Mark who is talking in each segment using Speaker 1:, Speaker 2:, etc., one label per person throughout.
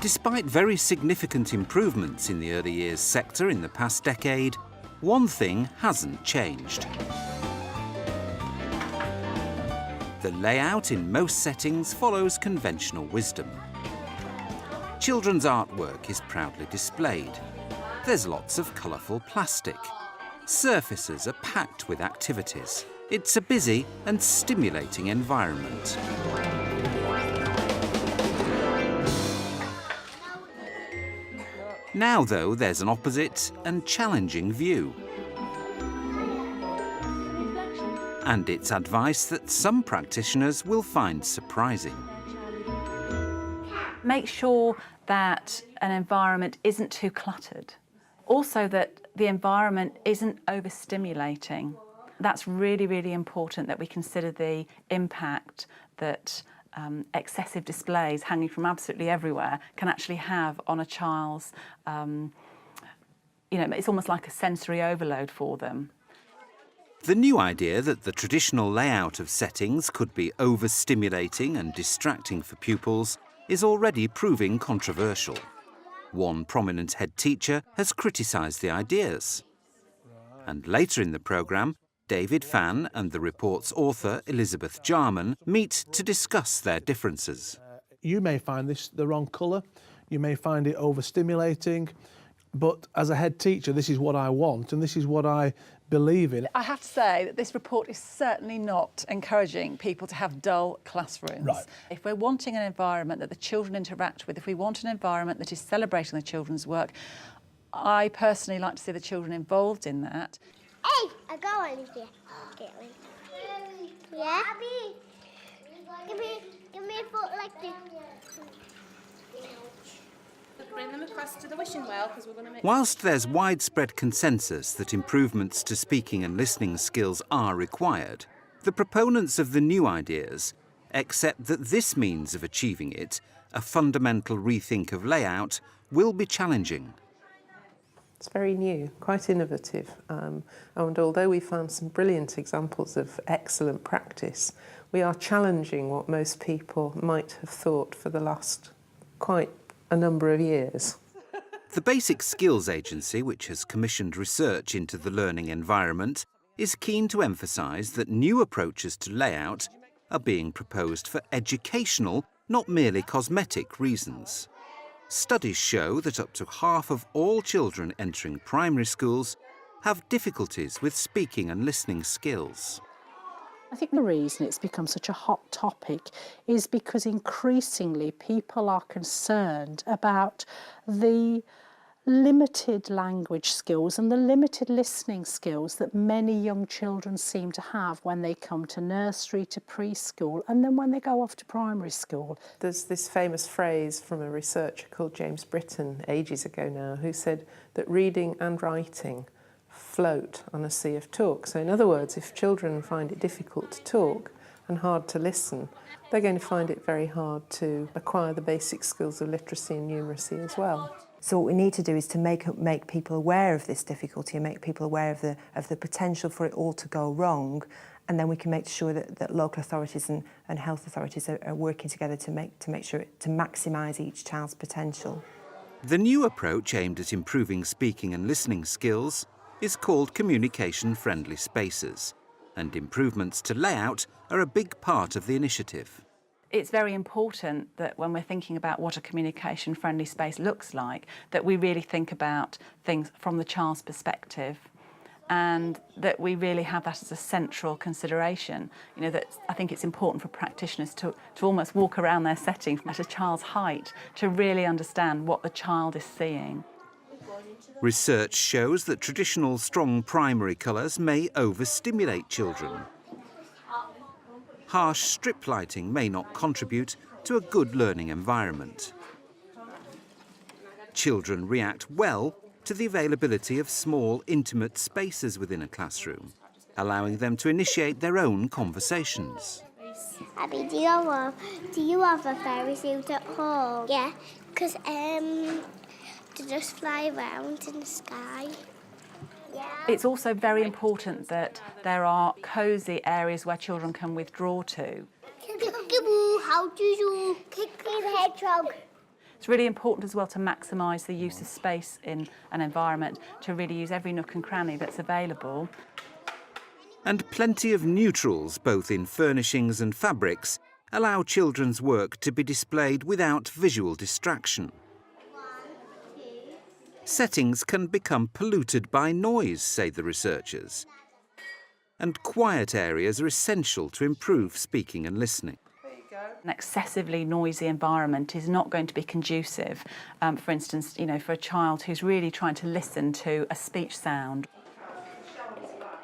Speaker 1: Despite very significant improvements in the early years sector in the past decade, one thing hasn't changed. The layout in most settings follows conventional wisdom. Children's artwork is proudly displayed. There's lots of colourful plastic. Surfaces are packed with activities. It's a busy and stimulating environment. Now, though, there's an opposite and challenging view. And it's advice that some practitioners will find surprising.
Speaker 2: Make sure that an environment isn't too cluttered. Also that the environment isn't overstimulating. That's really, really important that we consider the impact that excessive displays hanging from absolutely everywhere can actually have on a child's, it's almost like a sensory overload for them.
Speaker 1: The new idea that the traditional layout of settings could be overstimulating and distracting for pupils is already proving controversial. One prominent head teacher has criticised the ideas. And later in the programme, David Fan and the report's author, Elizabeth Jarman, meet to discuss their differences.
Speaker 3: You may find this the wrong colour, you may find it overstimulating, but as a head teacher, this is what I want and this is what I believe in.
Speaker 4: I have to say that this report is certainly not encouraging people to have dull classrooms.
Speaker 3: Right.
Speaker 4: If we're wanting an environment that the children interact with, if we want an environment that is celebrating the children's work, I personally like to see the children involved in that.
Speaker 5: Hey, I got one here. Get one. Yeah? Abby, give me a foot like this.
Speaker 6: Bring them across to the wishing well because we're going to make...
Speaker 1: Whilst there's widespread consensus that improvements to speaking and listening skills are required, the proponents of the new ideas accept that this means of achieving it, a fundamental rethink of layout, will be challenging.
Speaker 7: It's very new, quite innovative, and although we found some brilliant examples of excellent practice, we are challenging what most people might have thought for the last quite a number of years.
Speaker 1: The Basic Skills Agency, which has commissioned research into the learning environment, is keen to emphasise that new approaches to layout are being proposed for educational, not merely cosmetic reasons. Studies show that up to half of all children entering primary schools have difficulties with speaking and listening skills.
Speaker 8: I think the reason it's become such a hot topic is because increasingly people are concerned about the limited language skills and the limited listening skills that many young children seem to have when they come to nursery, to preschool, and then when they go off to primary school.
Speaker 7: There's this famous phrase from a researcher called James Britton ages ago now who said that reading and writing float on a sea of talk. So in other words, if children find it difficult to talk and hard to listen, they're going to find it very hard to acquire the basic skills of literacy and numeracy as well.
Speaker 9: So what we need to do is to make people aware of this difficulty and make people aware of the potential for it all to go wrong, and then we can make sure that local authorities and health authorities are working together to make sure to maximise each child's potential.
Speaker 1: The new approach aimed at improving speaking and listening skills is called communication-friendly spaces, and improvements to layout are a big part of the initiative.
Speaker 2: It's very important that when we're thinking about what a communication-friendly space looks like, that we really think about things from the child's perspective and that we really have that as a central consideration. You know, that I think it's important for practitioners to almost walk around their setting at a child's height to really understand what the child is seeing.
Speaker 1: Research shows that traditional strong primary colours may overstimulate children. Harsh strip lighting may not contribute to a good learning environment. Children react well to the availability of small, intimate spaces within a classroom, allowing them to initiate their own conversations.
Speaker 5: Abby, do you have a fairy suit at home? Yeah, because to just fly around in the sky. Yeah.
Speaker 2: It's also very important that there are cosy areas where children can withdraw to.
Speaker 5: How do you kick the hedgehog?
Speaker 2: It's really important as well to maximise the use of space in an environment, to really use every nook and cranny that's available.
Speaker 1: And plenty of neutrals, both in furnishings and fabrics, allow children's work to be displayed without visual distraction. Settings can become polluted by noise, say the researchers, and quiet areas are essential to improve speaking and listening.
Speaker 2: An excessively noisy environment is not going to be conducive, for instance, for a child who's really trying to listen to a speech sound.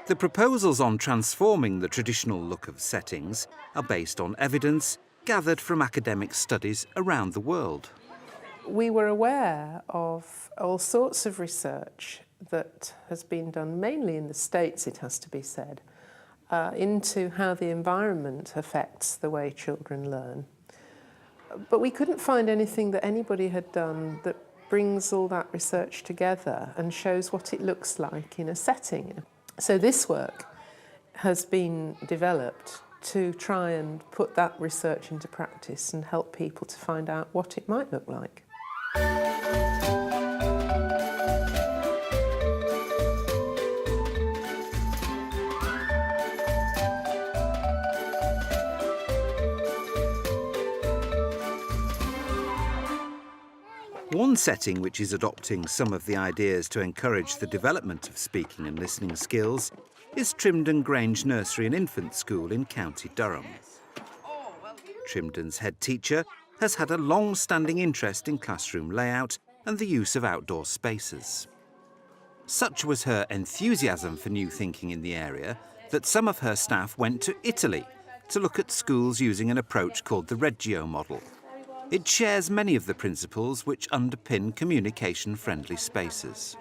Speaker 1: The proposals on transforming the traditional look of settings are based on evidence gathered from academic studies around the world.
Speaker 7: We were aware of all sorts of research that has been done, mainly in the States, it has to be said, into how the environment affects the way children learn. But we couldn't find anything that anybody had done that brings all that research together and shows what it looks like in a setting. So this work has been developed to try and put that research into practice and help people to find out what it might look like.
Speaker 1: One setting which is adopting some of the ideas to encourage the development of speaking and listening skills is Trimdon Grange Nursery and Infant School in County Durham. Trimdon's head teacher has had a long-standing interest in classroom layout and the use of outdoor spaces. Such was her enthusiasm for new thinking in the area that some of her staff went to Italy to look at schools using an approach called the Reggio model. It shares many of the principles which underpin communication-friendly spaces.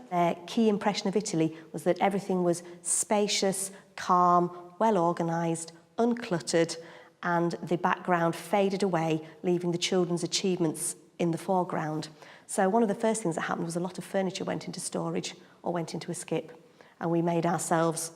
Speaker 10: Their key impression of Italy was that everything was spacious, calm, well organised, uncluttered, and the background faded away, leaving the children's achievements in the foreground. So one of the first things that happened was a lot of furniture went into storage or went into a skip, and we made ourselves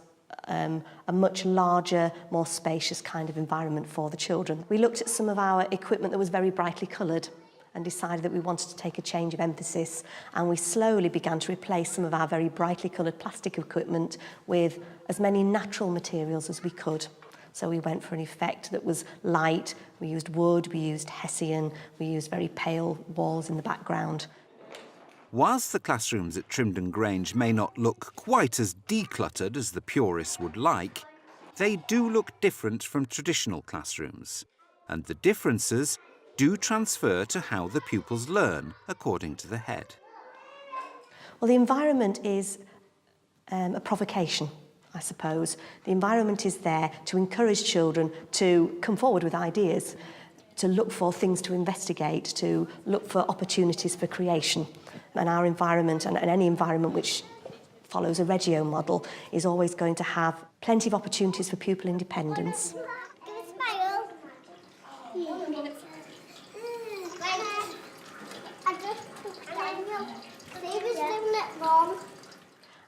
Speaker 10: a much larger, more spacious kind of environment for the children. We looked at some of our equipment that was very brightly coloured and decided that we wanted to take a change of emphasis, and we slowly began to replace some of our very brightly coloured plastic equipment with as many natural materials as we could. So we went for an effect that was light, we used wood, we used hessian, we used very pale walls in the background.
Speaker 1: Whilst the classrooms at Trimdon Grange may not look quite as decluttered as the purists would like, they do look different from traditional classrooms, and the differences do transfer to how the pupils learn, according to the head.
Speaker 10: Well, the environment is a provocation, I suppose. The environment is there to encourage children to come forward with ideas, to look for things to investigate, to look for opportunities for creation. And our environment, and any environment which follows a Reggio model, is always going to have plenty of opportunities for pupil independence.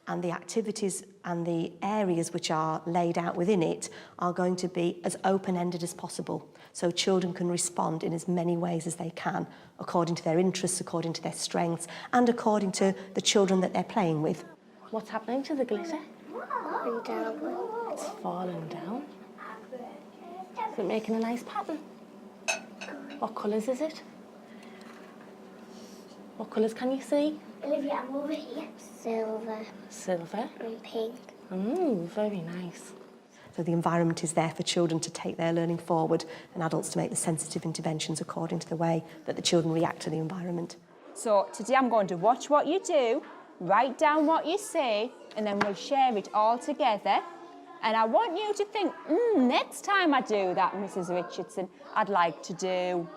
Speaker 10: And the activities and the areas which are laid out within it are going to be as open-ended as possible, so children can respond in as many ways as they can, according to their interests, according to their strengths, and according to the children that they're playing with.
Speaker 11: What's happening to the glitter? It's falling down. Is it making a nice pattern? What colours is it? What colours can you see?
Speaker 5: Olivia, I'm over here. Silver.
Speaker 11: Silver.
Speaker 5: And pink.
Speaker 11: Very nice.
Speaker 10: So the environment is there for children to take their learning forward and adults to make the sensitive interventions according to the way that the children react to the environment.
Speaker 12: So today I'm going to watch what you do, write down what you say, and then we'll share it all together. And I want you to think, next time I do that, Mrs. Richardson, I'd like to do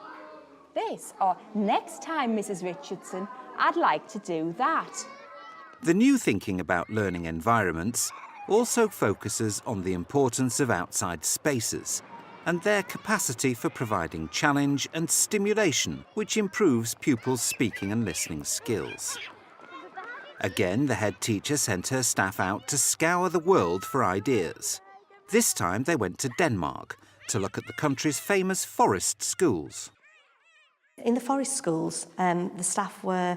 Speaker 12: this. Or next time, Mrs. Richardson, I'd like to do that.
Speaker 1: The new thinking about learning environments also focuses on the importance of outside spaces and their capacity for providing challenge and stimulation, which improves pupils' speaking and listening skills. Again, the head teacher sent her staff out to scour the world for ideas. This time they went to Denmark to look at the country's famous forest schools.
Speaker 10: In the forest schools, the staff were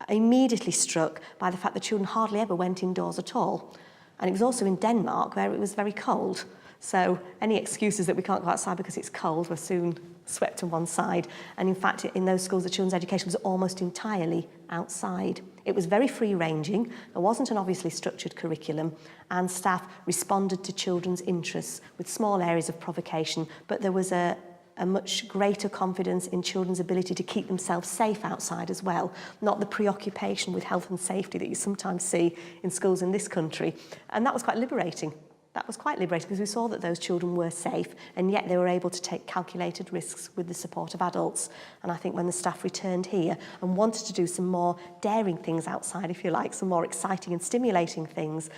Speaker 10: immediately struck by the fact that children hardly ever went indoors at all. And it was also in Denmark, where it was very cold. So any excuses that we can't go outside because it's cold were soon swept to one side. And in fact, in those schools, the children's education was almost entirely outside. It was very free-ranging, there wasn't an obviously structured curriculum, and staff responded to children's interests with small areas of provocation, but there was a much greater confidence in children's ability to keep themselves safe outside as well, not the preoccupation with health and safety that you sometimes see in schools in this country. And that was quite liberating. That was quite liberating because we saw that those children were safe, and yet they were able to take calculated risks with the support of adults. And I think when the staff returned here and wanted to do some more daring things outside, if you like, some more exciting and stimulating things,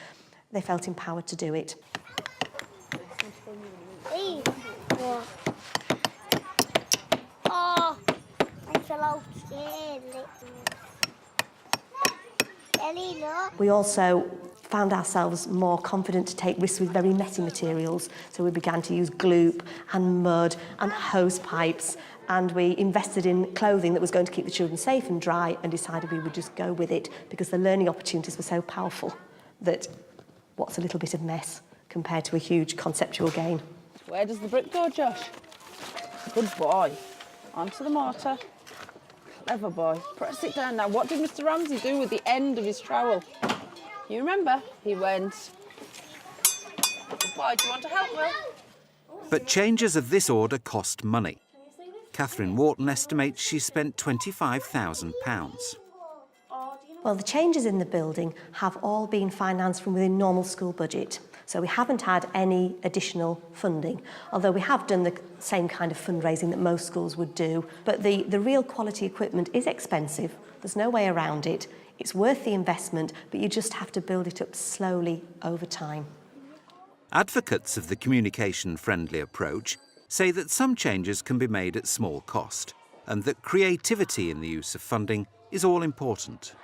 Speaker 10: they felt empowered to do it.
Speaker 5: Oh, I fell out scared. Ellie, look.
Speaker 10: We also found ourselves more confident to take risks with very messy materials. So we began to use gloop and mud and hose pipes, and we invested in clothing that was going to keep the children safe and dry, and decided we would just go with it because the learning opportunities were so powerful that what's a little bit of mess compared to a huge conceptual gain.
Speaker 12: Where does the brick go, Josh? Good boy. Onto the mortar. Clever boy. Press it down. Now, what did Mr. Ramsey do with the end of his trowel? You remember? He went... Good boy, do you want to help, Will?
Speaker 1: But changes of this order cost money. Catherine Wharton estimates she spent £25,000.
Speaker 10: Well, the changes in the building have all been financed from within normal school budget. So we haven't had any additional funding, although we have done the same kind of fundraising that most schools would do. But the real quality equipment is expensive. There's no way around it. It's worth the investment, but you just have to build it up slowly over time.
Speaker 1: Advocates of the communication-friendly approach say that some changes can be made at small cost, and that creativity in the use of funding is all important.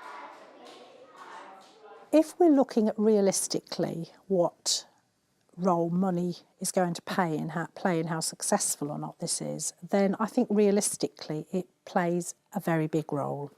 Speaker 8: If we're looking at realistically what role money is going to play in how successful or not this is, then I think realistically it plays a very big role.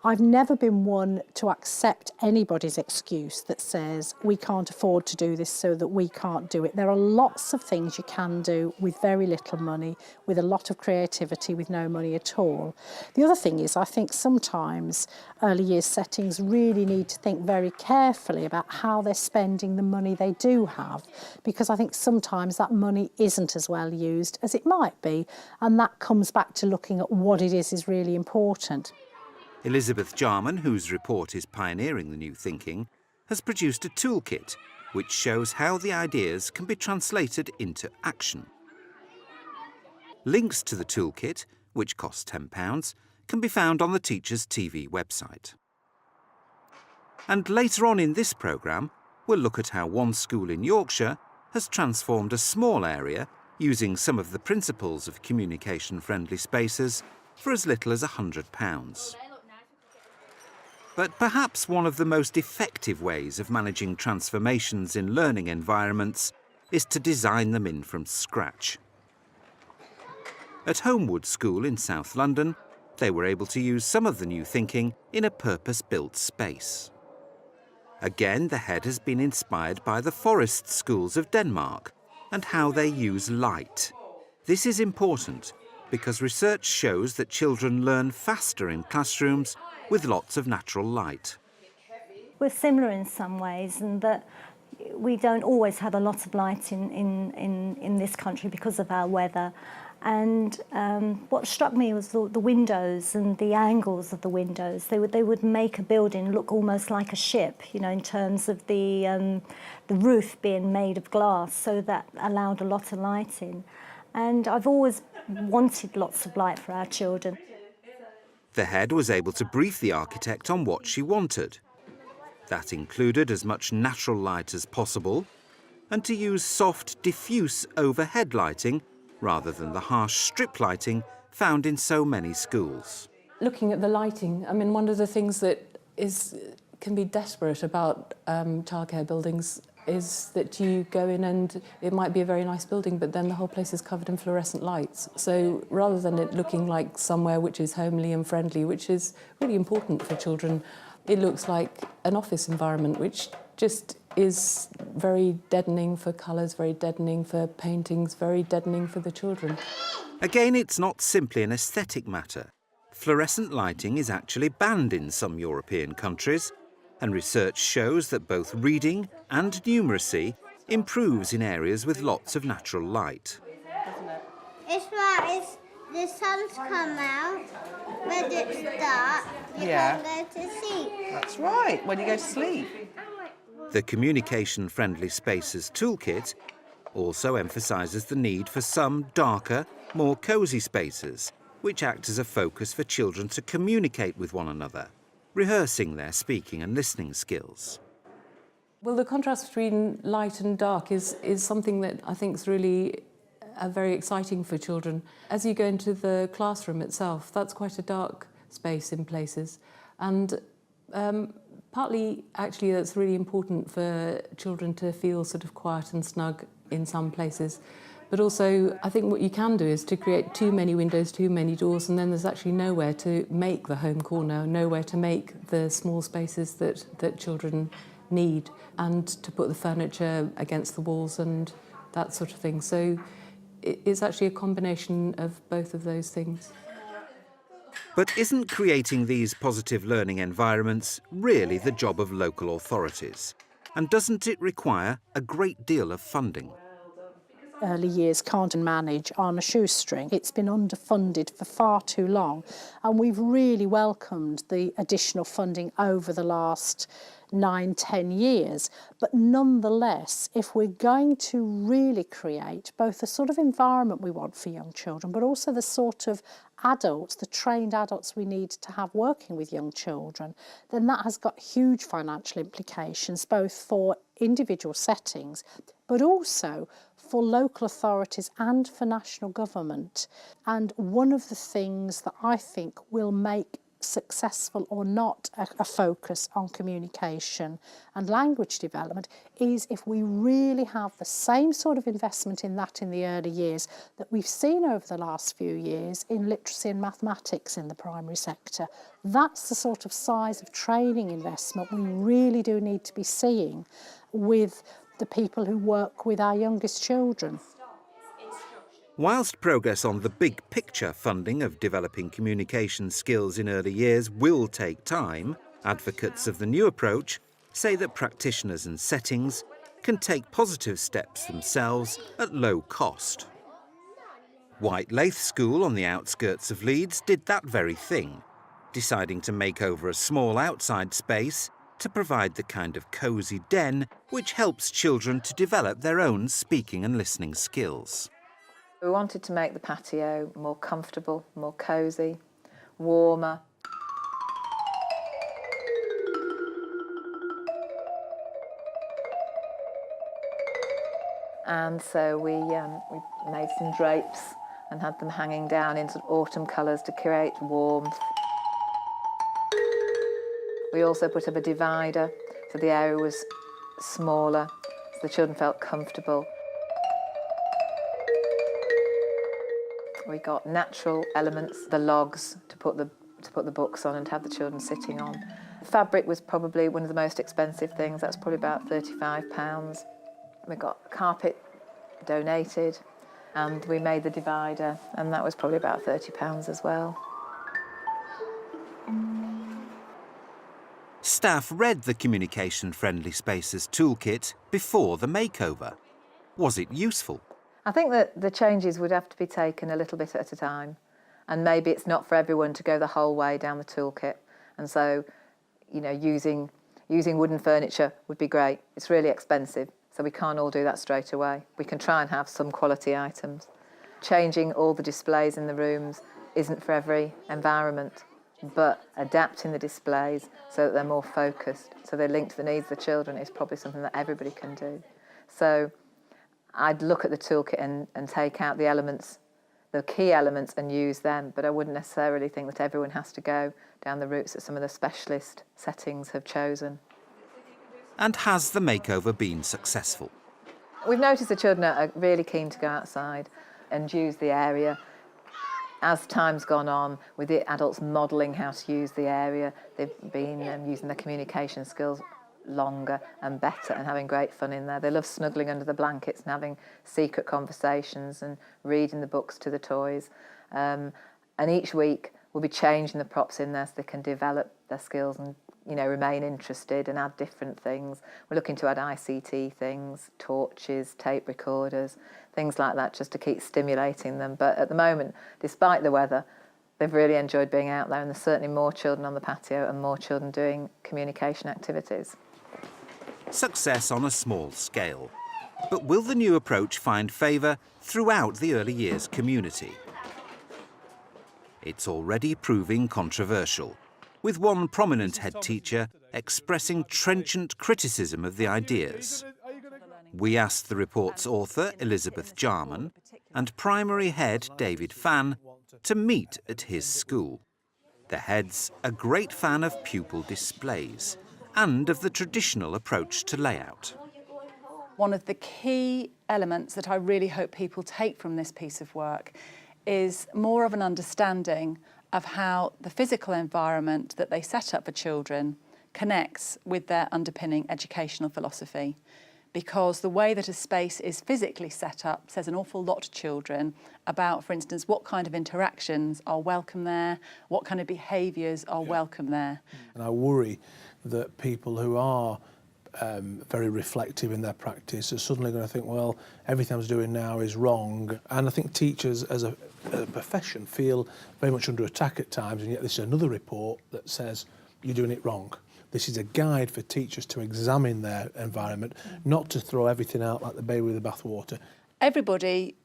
Speaker 8: I've never been one to accept anybody's excuse that says we can't afford to do this so that we can't do it. There are lots of things you can do with very little money, with a lot of creativity, with no money at all. The other thing is I think sometimes early years settings really need to think very carefully about how they're spending the money they do have, because I think sometimes that money isn't as well used as it might be, and that comes back to looking at what it is really important.
Speaker 1: Elizabeth Jarman, whose report is pioneering the new thinking, has produced a toolkit which shows how the ideas can be translated into action. Links to the toolkit, which costs £10, can be found on the Teachers TV website. And later on in this programme, we'll look at how one school in Yorkshire has transformed a small area using some of the principles of communication-friendly spaces for as little as £100. But perhaps one of the most effective ways of managing transformations in learning environments is to design them in from scratch. At Homewood School in South London, they were able to use some of the new thinking in a purpose-built space. Again, the head has been inspired by the forest schools of Denmark and how they use light. This is important because research shows that children learn faster in classrooms with lots of natural light.
Speaker 13: We're similar in some ways, in that we don't always have a lot of light in this country because of our weather. And what struck me was the windows and the angles of the windows. They would make a building look almost like a ship, you know, in terms of the roof being made of glass, so that allowed a lot of light in. And I've always wanted lots of light for our children.
Speaker 1: The head was able to brief the architect on what she wanted. That included as much natural light as possible, and to use soft, diffuse overhead lighting rather than the harsh strip lighting found in so many schools.
Speaker 14: Looking at the lighting, I mean, one of the things that can be desperate about childcare buildings is that you go in and it might be a very nice building, but then the whole place is covered in fluorescent lights. So rather than it looking like somewhere which is homely and friendly, which is really important for children, it looks like an office environment, which just is very deadening for colours, very deadening for paintings, very deadening for the children.
Speaker 1: Again, it's not simply an aesthetic matter. Fluorescent lighting is actually banned in some European countries, and research shows that both reading and numeracy improves in areas with lots of natural light.
Speaker 5: It's right, the sun's come out, when it's dark, you can go to sleep.
Speaker 15: That's right, when you go to sleep.
Speaker 1: The Communication-Friendly Spaces Toolkit also emphasises the need for some darker, more cosy spaces, which act as a focus for children to communicate with one another, rehearsing their speaking and listening skills.
Speaker 14: Well, the contrast between light and dark is something that I think is really very exciting for children. As you go into the classroom itself, that's quite a dark space in places. And partly, actually, that's really important for children to feel sort of quiet and snug in some places. But also, I think what you can do is to create too many windows, too many doors, and then there's actually nowhere to make the home corner, nowhere to make the small spaces that children need, and to put the furniture against the walls and that sort of thing. So it's actually a combination of both of those things.
Speaker 1: But isn't creating these positive learning environments really the job of local authorities? And doesn't it require a great deal of funding?
Speaker 8: Early years can't manage on a shoestring. It's been underfunded for far too long, and we've really welcomed the additional funding over the last 9-10 years. But nonetheless, if we're going to really create both the sort of environment we want for young children, but also the sort of adults, the trained adults we need to have working with young children, then that has got huge financial implications, both for individual settings, but also for local authorities and for national government. And one of the things that I think will make successful or not a focus on communication and language development is if we really have the same sort of investment in that in the early years that we've seen over the last few years in literacy and mathematics in the primary sector. That's the sort of size of training investment we really do need to be seeing with the people who work with our youngest children.
Speaker 1: Whilst progress on the big picture funding of developing communication skills in early years will take time, advocates of the new approach say that practitioners and settings can take positive steps themselves at low cost. White Lath School on the outskirts of Leeds did that very thing, deciding to make over a small outside space to provide the kind of cosy den which helps children to develop their own speaking and listening skills.
Speaker 4: We wanted to make the patio more comfortable, more cosy, warmer. And so we made some drapes and had them hanging down in sort of autumn colours to create warmth. We also put up a divider so the area was smaller, so the children felt comfortable. We got natural elements, the logs to put the books on and to have the children sitting on. Fabric was probably one of the most expensive things. That's probably about £35. We got carpet donated, and we made the divider, and that was probably about £30 as well.
Speaker 1: Staff read the Communication-Friendly Spaces Toolkit before the makeover. Was it useful?
Speaker 4: I think that the changes would have to be taken a little bit at a time, and maybe it's not for everyone to go the whole way down the toolkit. And so, you know, using wooden furniture would be great. It's really expensive, so we can't all do that straight away. We can try and have some quality items. Changing all the displays in the rooms isn't for every environment, but adapting the displays so that they're more focused, so they link to the needs of the children, is probably something that everybody can do. So I'd look at the toolkit and take out the elements, the key elements, and use them, but I wouldn't necessarily think that everyone has to go down the routes that some of the specialist settings have chosen.
Speaker 1: And has the makeover been successful?
Speaker 4: We've noticed the children are really keen to go outside and use the area. As time's gone on, with the adults modelling how to use the area, they've been using their communication skills longer and better and having great fun in there. They love snuggling under the blankets and having secret conversations and reading the books to the toys. And each week we'll be changing the props in there so they can develop their skills and remain interested and add different things. We're looking to add ICT things, torches, tape recorders, things like that, just to keep stimulating them. But at the moment, despite the weather, they've really enjoyed being out there, and there's certainly more children on the patio and more children doing communication activities.
Speaker 1: Success on a small scale. But will the new approach find favour throughout the early years community? It's already proving controversial, with one prominent head teacher expressing trenchant criticism of the ideas. We asked the report's author, Elizabeth Jarman, and primary head, David Fan, to meet at his school. The head's a great fan of pupil displays and of the traditional approach to layout.
Speaker 2: One of the key elements that I really hope people take from this piece of work is more of an understanding of how the physical environment that they set up for children connects with their underpinning educational philosophy. Because the way that a space is physically set up says an awful lot to children about, for instance, what kind of interactions are welcome there, what kind of behaviours are welcome there.
Speaker 3: And I worry that people who are very reflective in their practice are suddenly going to think, well, everything I was doing now is wrong. And I think teachers as a profession feel very much under attack at times, and yet this is another report that says you're doing it wrong. This is a guide for teachers to examine their environment, not to throw everything out like the baby with the bathwater.
Speaker 2: Everybody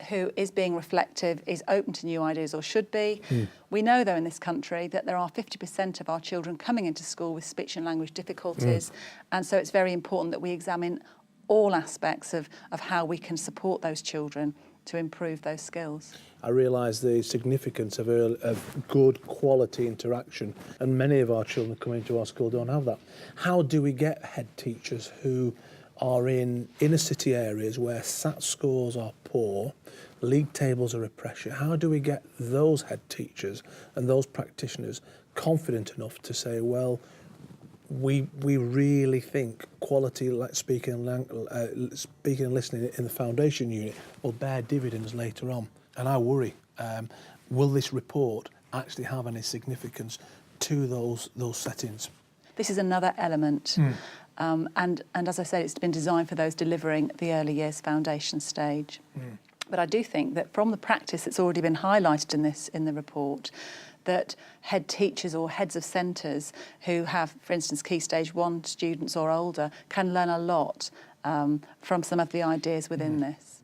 Speaker 2: who is being reflective is open to new ideas, or should be. We know, though, in this country that there are 50% of our children coming into school with speech and language difficulties, and so it's very important that we examine all aspects of how we can support those children to improve those skills.
Speaker 3: I realise the significance of good quality interaction, and many of our children coming into our school don't have that. How do we get head teachers who are in inner city areas where SAT scores are poor, league tables are a pressure? How do we get those head teachers and those practitioners confident enough to say, well, we really think quality speaking and listening in the foundation unit will bear dividends later on? And I worry, will this report actually have any significance to those settings?
Speaker 2: This is another element. And as I said, it's been designed for those delivering the early years foundation stage. But I do think that from the practice that's already been highlighted in the report, that head teachers or heads of centres who have, for instance, Key Stage 1 students or older can learn a lot from some of the ideas within this.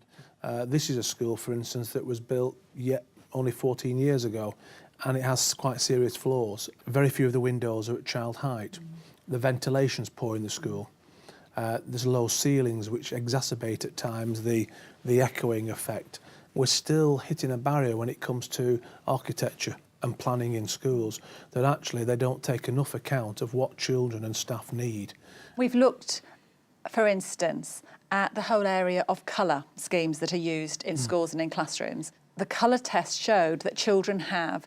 Speaker 3: This is a school, for instance, that was built yet only 14 years ago, and it has quite serious flaws. Very few of the windows are at child height. The ventilation's poor in the school. There's low ceilings which exacerbate at times the echoing effect. We're still hitting a barrier when it comes to architecture and planning in schools, that actually they don't take enough account of what children and staff need.
Speaker 2: We've looked, for instance, at the whole area of colour schemes that are used in schools and in classrooms. The colour test showed that children have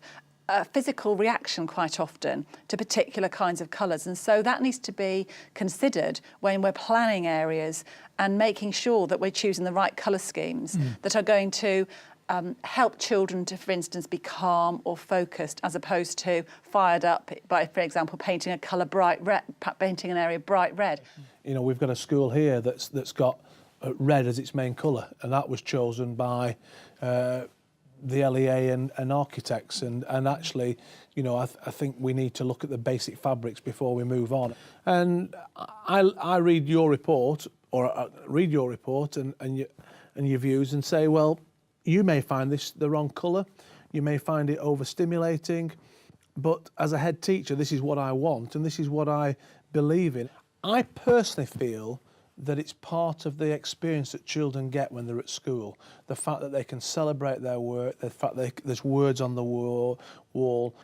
Speaker 2: a physical reaction quite often to particular kinds of colours, and so that needs to be considered when we're planning areas and making sure that we're choosing the right colour schemes that are going to help children to, for instance, be calm or focused, as opposed to fired up by, for example, painting a colour bright red, painting an area bright red.
Speaker 3: You know, we've got a school here that's got red as its main colour, and that was chosen by the LEA and architects, and actually, you know, I think we need to look at the basic fabrics before we move on. And I read your report, or read your report and your views, and say, well, you may find this the wrong colour, you may find it overstimulating, but as a head teacher, this is what I want and this is what I believe in. I personally feel that it's part of the experience that children get when they're at school. The fact that they can celebrate their work, the fact that there's words on the wall.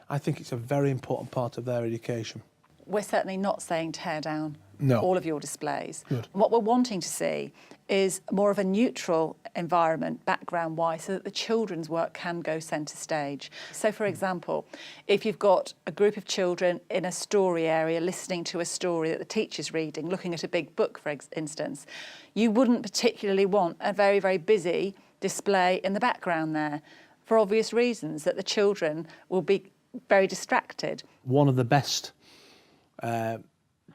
Speaker 3: I think it's a very important part of their education.
Speaker 2: We're certainly not saying tear down
Speaker 3: No.
Speaker 2: all of your displays.
Speaker 3: Good.
Speaker 2: And what we're wanting to see is more of a neutral environment background-wise so that the children's work can go centre stage. So, for example, if you've got a group of children in a story area listening to a story that the teacher's reading, looking at a big book, for instance, you wouldn't particularly want a very, very busy display in the background there for obvious reasons, that the children will be very distracted.
Speaker 3: One of the best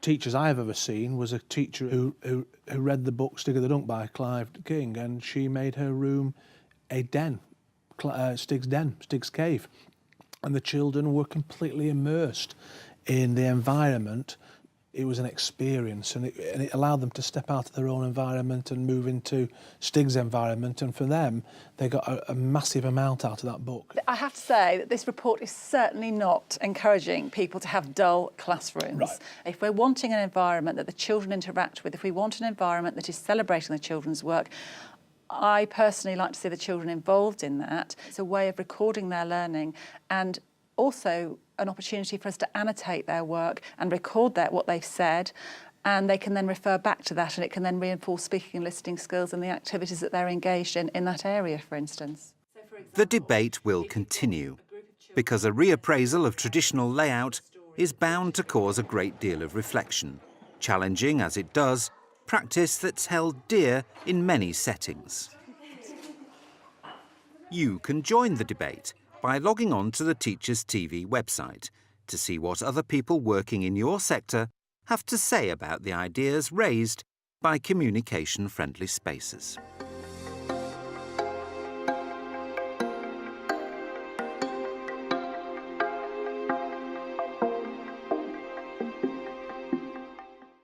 Speaker 3: teachers I've ever seen was a teacher who read the book Stig of the Dunk by Clive King, and she made her room a den, Stig's cave, and the children were completely immersed in the environment. It was an experience, and it allowed them to step out of their own environment and move into Stig's environment, and for them, they got a massive amount out of that book.
Speaker 2: I have to say that this report is certainly not encouraging people to have dull classrooms.
Speaker 3: Right.
Speaker 2: If we're wanting an environment that the children interact with, if we want an environment that is celebrating the children's work, I personally like to see the children involved in that. It's a way of recording their learning and also an opportunity for us to annotate their work and record what they've said, and they can then refer back to that, and it can then reinforce speaking and listening skills and the activities that they're engaged in that area, for instance.
Speaker 1: The debate will continue, because a reappraisal of traditional layout is bound to cause a great deal of reflection, challenging, as it does, practice that's held dear in many settings. You can join the debate by logging on to the Teachers TV website to see what other people working in your sector have to say about the ideas raised by communication-friendly spaces.